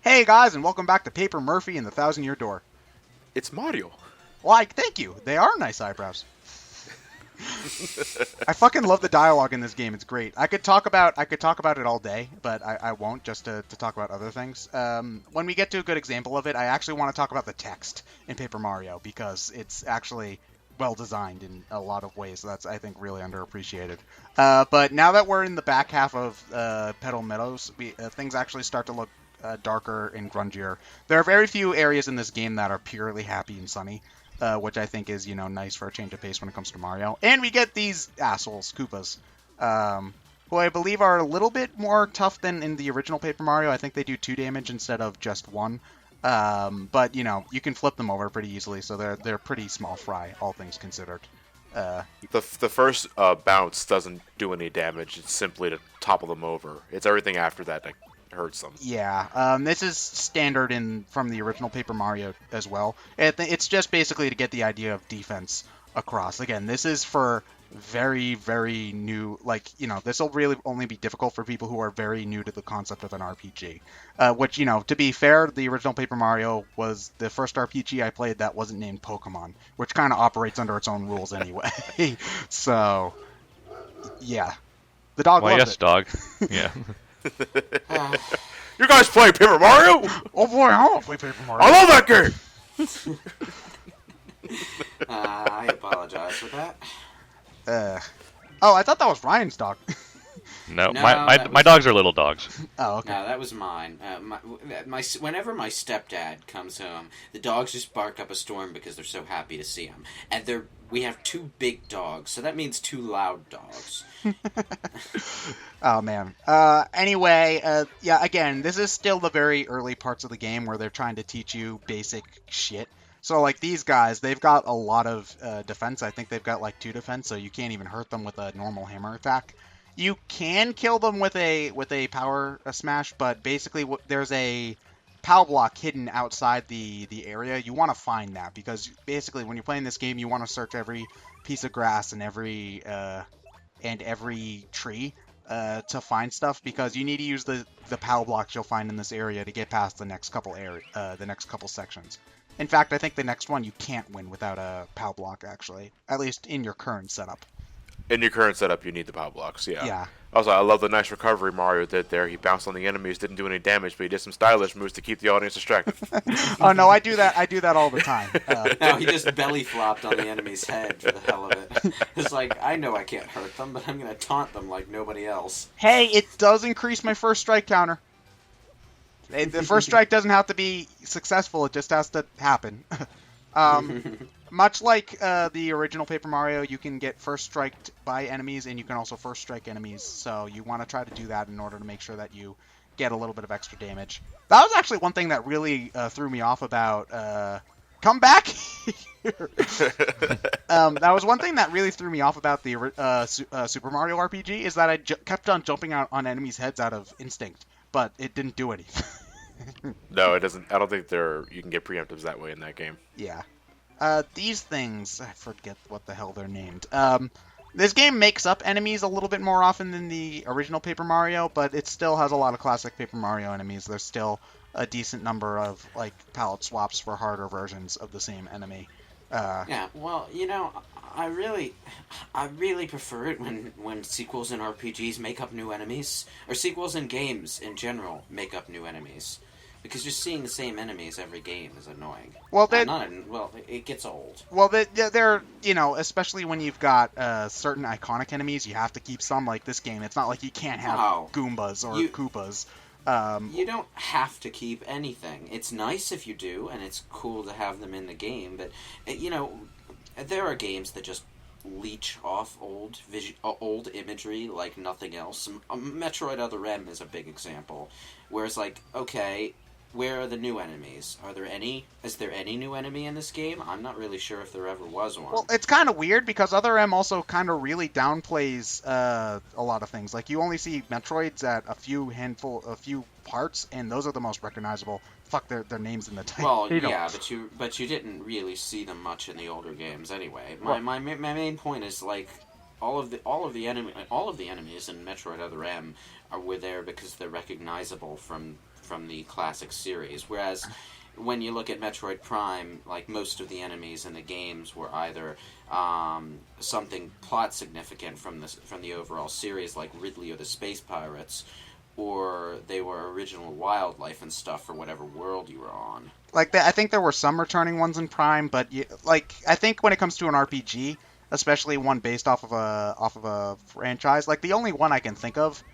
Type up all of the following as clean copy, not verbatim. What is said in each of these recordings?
Hey guys, and welcome back to Paper Murphy and the Thousand Year Door. It's Mario. Why, thank you. They are nice eyebrows. I fucking love the dialogue in this game. It's great. I could talk about it all day, but I won't, just to talk about other things. When we get to a good example of it, I actually want to talk about the text in Paper Mario because it's actually well designed in a lot of ways. So that's, I think, really underappreciated. But now that we're in the back half of Petal Meadows, things actually start to look darker and grungier. There are very few areas in this game that are purely happy and sunny, which I think is, nice for a change of pace when it comes to Mario. And we get these assholes, Koopas, who I believe are a little bit more tough than in the original Paper Mario. I think they do 2 damage instead of just 1. But, you can flip them over pretty easily, so they're pretty small fry, all things considered. The first bounce doesn't do any damage. It's simply to topple them over. It's everything after that that hurts them. Yeah, this is standard from the original Paper Mario as well. It's just basically to get the idea of defense across. Again, this is for very, very new, this will really only be difficult for people who are very new to the concept of an RPG. Which, to be fair, the original Paper Mario was the first RPG I played that wasn't named Pokemon, which kind of operates under its own rules anyway. So, yeah. The dog Well, loves yes, it. dog. Yeah. You guys play Paper Mario? Oh boy, I want to play Paper Mario. I love that game! I apologize for that. I thought that was Ryan's dog. No, No, my that my was- dogs are little dogs. Oh, okay. No, that was mine. Whenever my stepdad comes home, the dogs just bark up a storm because they're so happy to see him. And we have 2 big dogs, so that means 2 loud dogs. Oh, man. Anyway, yeah, again, this is still the very early parts of the game where they're trying to teach you basic shit. So, like, these guys, they've got a lot of defense. I think they've got, 2 defense, so you can't even hurt them with a normal hammer attack. You can kill them with a power smash, but basically there's a POW block hidden outside the area. You want to find that, because basically when you're playing this game, you want to search every piece of grass and every tree to find stuff, because you need to use the POW blocks you'll find in this area to get past the next couple sections. In fact, I think the next one you can't win without a POW block, actually, at least in your current setup. In your current setup, you need the power blocks, yeah. Yeah. Also, I love the nice recovery Mario did there. He bounced on the enemies, didn't do any damage, but he did some stylish moves to keep the audience distracted. Oh no, I do that all the time. No, he just belly flopped on the enemy's head for the hell of it. It's like, I know I can't hurt them, but I'm going to taunt them like nobody else. Hey, it does increase my first strike counter. The first strike doesn't have to be successful, it just has to happen. Much like the original Paper Mario, you can get first striked by enemies, and you can also first strike enemies, so you want to try to do that in order to make sure that you get a little bit of extra damage. That was actually one thing that really threw me off about... come back here! That was one thing that really threw me off about the Super Mario RPG, is that I kept on jumping out on enemies' heads out of instinct, but it didn't do anything. No, it doesn't. I don't think you can get preemptives that way in that game. Yeah. These things, I forget what the hell they're named. This game makes up enemies a little bit more often than the original Paper Mario, but it still has a lot of classic Paper Mario enemies. There's still a decent number of, palette swaps for harder versions of the same enemy. Yeah, well, I really prefer it when sequels in RPGs make up new enemies, or sequels in games in general make up new enemies. Because just seeing the same enemies every game is annoying. Well, it gets old. Well, they're especially when you've got certain iconic enemies, you have to keep some. Like this game, it's not like you can't have Goombas or Koopas. You don't have to keep anything. It's nice if you do, and it's cool to have them in the game, but, there are games that just leech off old imagery like nothing else. Metroid Other M is a big example, where it's like, okay, where are the new enemies? Are there any? Is there any new enemy in this game? I'm not really sure if there ever was one. Well, it's kind of weird because Other M also kind of really downplays a lot of things. Like, you only see Metroids at a few parts, and those are the most recognizable. Fuck, their names in the title. Well, yeah, but you didn't really see them much in the older games anyway. My main point is, like, all of the enemies in Metroid Other M were there because they're recognizable from from the classic series. Whereas when you look at Metroid Prime, like most of the enemies in the games were either something plot significant from the overall series, like Ridley or the Space Pirates, or they were original wildlife and stuff for whatever world you were on. Like, I think there were some returning ones in Prime, but like, I think when it comes to an RPG, especially one based off of a franchise, like the only one I can think of,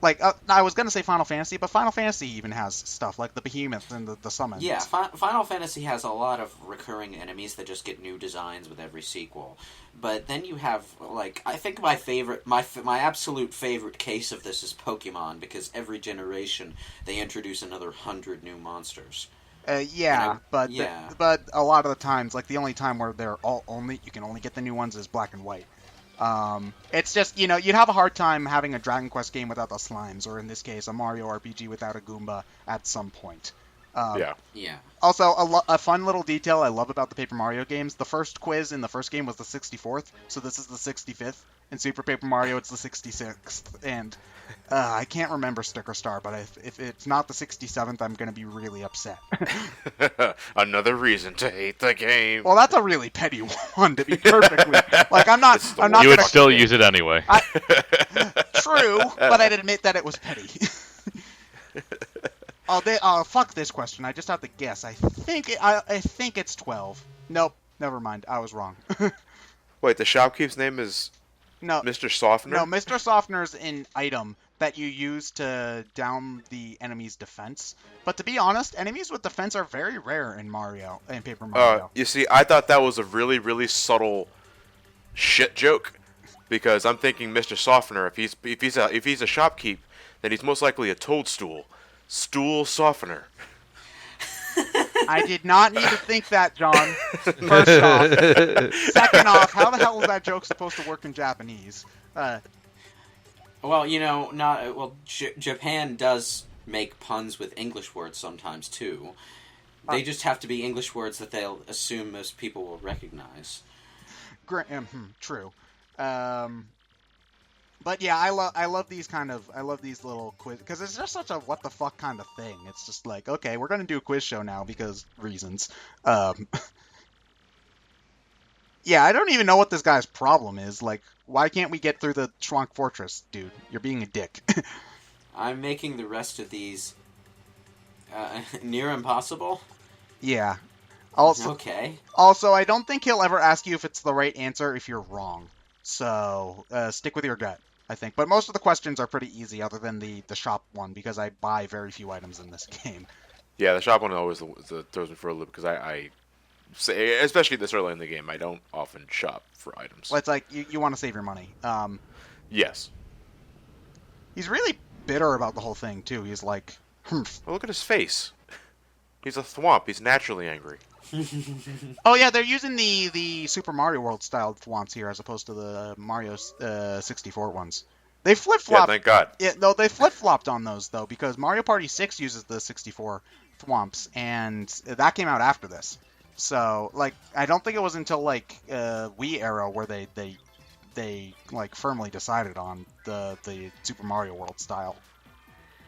like I was gonna say Final Fantasy, but Final Fantasy even has stuff like the behemoth and the summons. Yeah, Final Fantasy has a lot of recurring enemies that just get new designs with every sequel. But then you have, like, I think my absolute favorite case of this is Pokemon, because every generation they introduce another 100 new monsters. But a lot of the times, like the only time where you can only get the new ones is Black and White. It's just, you'd have a hard time having a Dragon Quest game without the slimes, or in this case, a Mario RPG without a Goomba at some point. Yeah. Also, a fun little detail I love about the Paper Mario games, the first quiz in the first game was the 64th, so this is the 65th. In Super Paper Mario, it's the 66th, and I can't remember Sticker Star, but if it's not the 67th, I'm going to be really upset. Another reason to hate the game. Well, that's a really petty one, to be perfectly... Like, I'm not You would still use it anyway. True, but I'd admit that it was petty. Fuck this question. I just have to guess. I think it's 12. Nope, never mind. I was wrong. Wait, the shopkeep's name is Mr. Softener? No, Mr. Softener's an item that you use to down the enemy's defense. But to be honest, enemies with defense are very rare in Paper Mario. You see, I thought that was a really, really subtle shit joke, because I'm thinking Mr. Softener, if he's a shopkeep, then he's most likely a toadstool. Stool softener. I did not need to think that, John. First off. Second off, how the hell is that joke supposed to work in Japanese? Well, Japan does make puns with English words sometimes, too. They just have to be English words that they'll assume most people will recognize. True. But yeah, I love these little quiz, because it's just such a what the fuck kind of thing. It's just like, okay, we're gonna do a quiz show now because reasons. Yeah, I don't even know what this guy's problem is. Like, why can't we get through the Schwonk Fortress, dude? You're being a dick. I'm making the rest of these near impossible. Yeah. Okay. Also, I don't think he'll ever ask you if it's the right answer if you're wrong. So stick with your gut, I think. But most of the questions are pretty easy, other than the shop one, because I buy very few items in this game. Yeah, the shop one always throws me for a loop, because I say, especially this early in the game, I don't often shop for items. Well, it's like you want to save your money. Yes. He's really bitter about the whole thing too. He's like, Well, look at his face. He's a thwomp. He's naturally angry. Oh yeah, they're using the Super Mario World style thwomps here as opposed to the Mario 64 ones. They flip-flopped. Yeah, thank God. Yeah, no, they flip-flopped on those though, because Mario Party 6 uses the 64 thwomps, and that came out after this. So, like, I don't think it was until like Wii era where they like firmly decided on the Super Mario World style.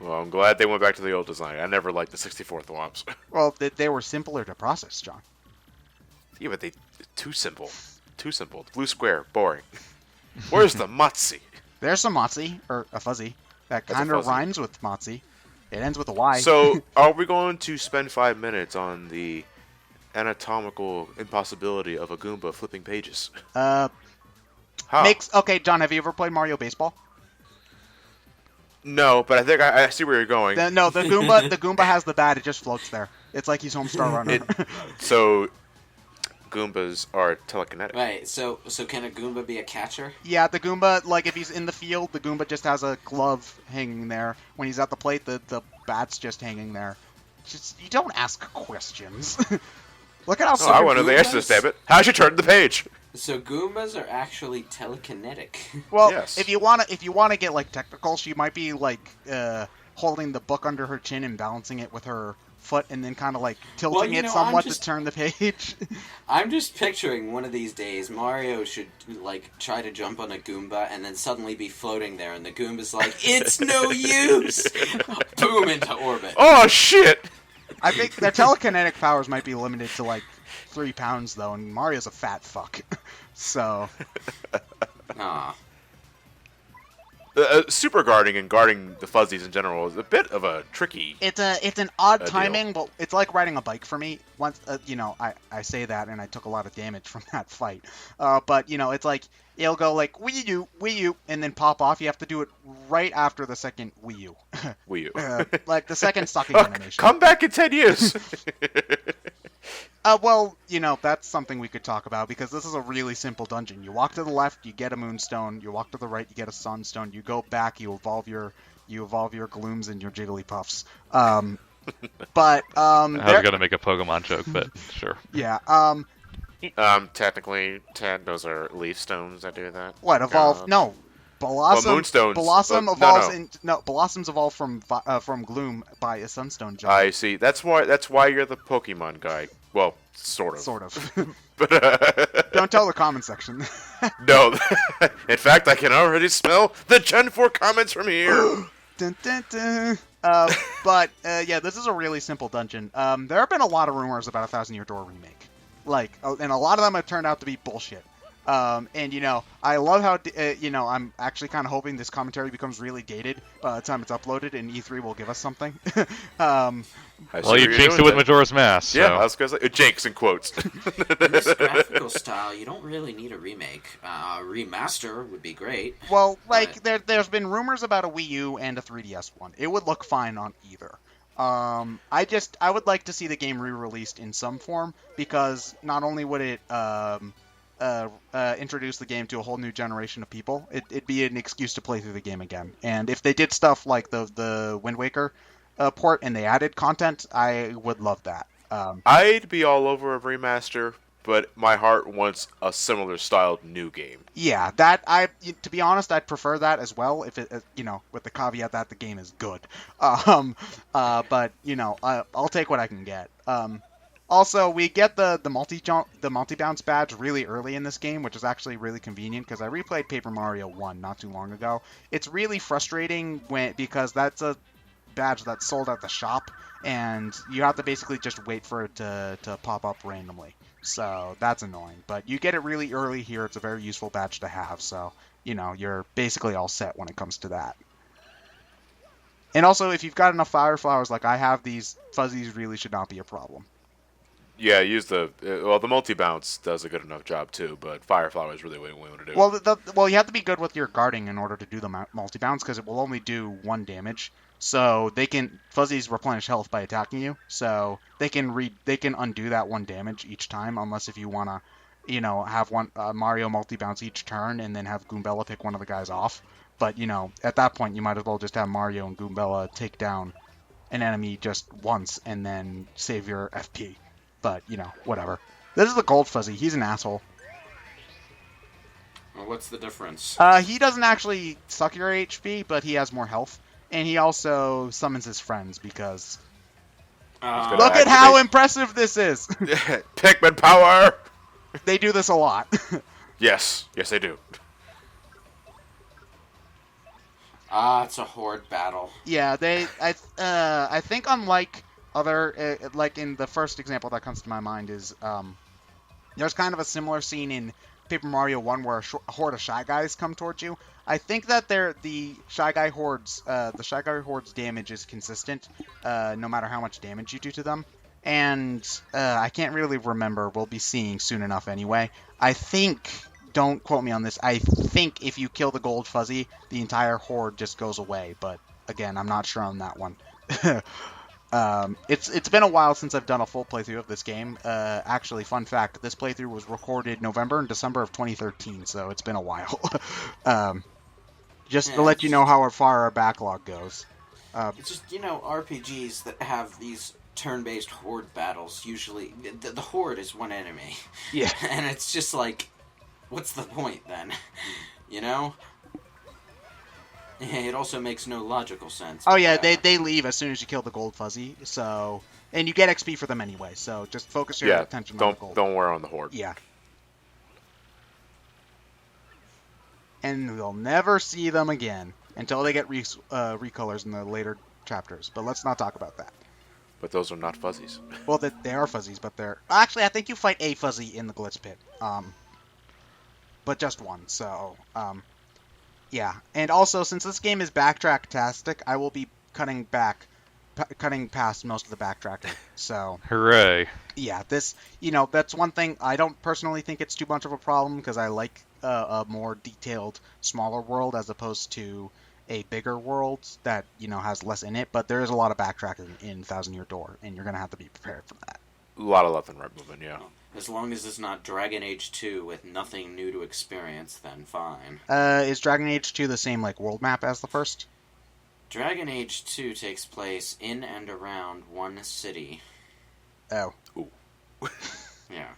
Well, I'm glad they went back to the old design. I never liked the 64 thwomps. Well, they were simpler to process, John. Yeah, but too simple. Too simple. Blue square, boring. Where's the Motzi? There's some Motzi, or a fuzzy. That kind of rhymes with Motzi. It ends with a Y. So, are we going to spend 5 minutes on the anatomical impossibility of a Goomba flipping pages? How? Okay, John, have you ever played Mario Baseball? No, but I think I see where you're going. The Goomba has the bat. It just floats there. It's like he's Homestar Runner. So, Goombas are telekinetic. Right, so can a Goomba be a catcher? Yeah, the Goomba, like, if he's in the field, the Goomba just has a glove hanging there. When he's at the plate, the bat's just hanging there. Just, you don't ask questions. Look at how I want to answer, damn it. How'd you turn the page? So Goombas are actually telekinetic. Well, yes. if you wanna get like technical, she might be like holding the book under her chin and balancing it with her foot, and then kind of like tilting Well, you it know, somewhat to turn the page. I'm just picturing one of these days Mario should like try to jump on a Goomba and then suddenly be floating there, and the Goomba's like, "It's no use!" Boom into orbit. Oh shit! I think their telekinetic powers might be limited to like 3 pounds though, and Mario's a fat fuck. So. Ah. Super guarding and guarding the fuzzies in general is a bit of a tricky. It's an odd deal. timing, but it's like riding a bike for me. Once I say that, and I took a lot of damage from that fight. But it's like it'll go like Wii U, and then pop off. You have to do it right after the second Wii U. Wii U. Like the second stocking animation. Come back in 10 years. Well, that's something we could talk about, because this is a really simple dungeon. You walk to the left, you get a moonstone. You walk to the right, you get a sunstone. You go back, you evolve your glooms and your jigglypuffs. But I was gonna make a Pokemon joke, but sure. Yeah. Technically, Ted, those are leaf stones that do that. What evolve? No. Blossom. Well, moonstones. Blossom No. evolves blossoms evolve from gloom by a sunstone gem. I see. That's why you're the Pokemon guy. Well, sort of. Sort of. But Don't tell the comment section. no. In fact, I can already smell the Gen 4 comments from here. Dun, dun, dun. But yeah, this is a really simple dungeon. There have been a lot of rumors about a Thousand Year Door remake, and a lot of them have turned out to be bullshit. And I love how I'm actually kind of hoping this commentary becomes really dated by the time it's uploaded, and E3 will give us something. Well, you jinxed it with Majora's Mask. So. Yeah, I was gonna say jinx in quotes. In this graphical style, you don't really need a remake. A remaster would be great. Well, there's been rumors about a Wii U and a 3DS one. It would look fine on either. I would like to see the game re-released in some form, because not only would it introduce the game to a whole new generation of people, it'd be an excuse to play through the game again. And if they did stuff like the Wind Waker port and they added content, I would love that. I'd be all over a remaster, but my heart wants a similar styled new game. Yeah, to be honest, I'd prefer that as well, if it, with the caveat that the game is good. But I'll take what I can get. Also, we get the multi-bounce badge really early in this game, which is actually really convenient, because I replayed Paper Mario 1 not too long ago. It's really frustrating because that's a badge that's sold at the shop, and you have to basically just wait for it to pop up randomly. So that's annoying. But you get it really early here. It's a very useful badge to have, so you're basically all set when it comes to that. And also, if you've got enough fire flowers like I have, these fuzzies really should not be a problem. Yeah, use the multi-bounce does a good enough job too, but Fire Flower is really what we want to do. Well, you have to be good with your guarding in order to do the multi-bounce, because it will only do 1 damage. So fuzzies replenish health by attacking you, so they can undo that 1 damage each time, unless if you want to, have one Mario multi-bounce each turn and then have Goombella pick one of the guys off. But at that point, you might as well just have Mario and Goombella take down an enemy just once and then save your FP. But, whatever. This is the gold fuzzy. He's an asshole. Well, what's the difference? He doesn't actually suck your HP, but he has more health. And he also summons his friends, because... Look at how impressive this is! Pikmin power! They do this a lot. Yes, they do. It's a horde battle. Yeah, I think unlike other, like in the first example that comes to my mind is, there's kind of a similar scene in Paper Mario 1 where a horde of Shy Guys come towards you. I think that the Shy Guy Horde's damage is consistent, no matter how much damage you do to them. And, I can't really remember, we'll be seeing soon enough anyway. I think, don't quote me on this, I think if you kill the gold fuzzy, the entire horde just goes away, but again, I'm not sure on that one. It's been a while since I've done a full playthrough of this game. Actually, fun fact, this playthrough was recorded November and December of 2013, so it's been a while. Just to let you know how far our backlog goes. It's just, RPGs that have these turn-based horde battles, usually, the horde is one enemy. Yeah. And it's just like, what's the point then? It also makes no logical sense. Oh yeah, they leave as soon as you kill the gold fuzzy. So, and you get XP for them anyway. So just focus your Yeah, attention on the gold. don't worry on the horde. Yeah. And we'll never see them again until they get recolors in the later chapters. But let's not talk about that. But those are not fuzzies. Well, they are fuzzies, but they're actually I think you fight a fuzzy in the glitch pit. But just one. So, yeah. And also, since this game is backtrack-tastic, I will be cutting past most of the backtracking. So, Hooray. yeah, that's one thing. I don't personally think it's too much of a problem because I like a more detailed, smaller world as opposed to a bigger world that, has less in it. But there is a lot of backtracking in Thousand Year Door, and you're going to have to be prepared for that. A lot of left and right movement, yeah. As long as it's not Dragon Age 2 with nothing new to experience, then fine. Is Dragon Age 2 the same, world map as the first? Dragon Age 2 takes place in and around one city. Oh. Ooh. Yeah.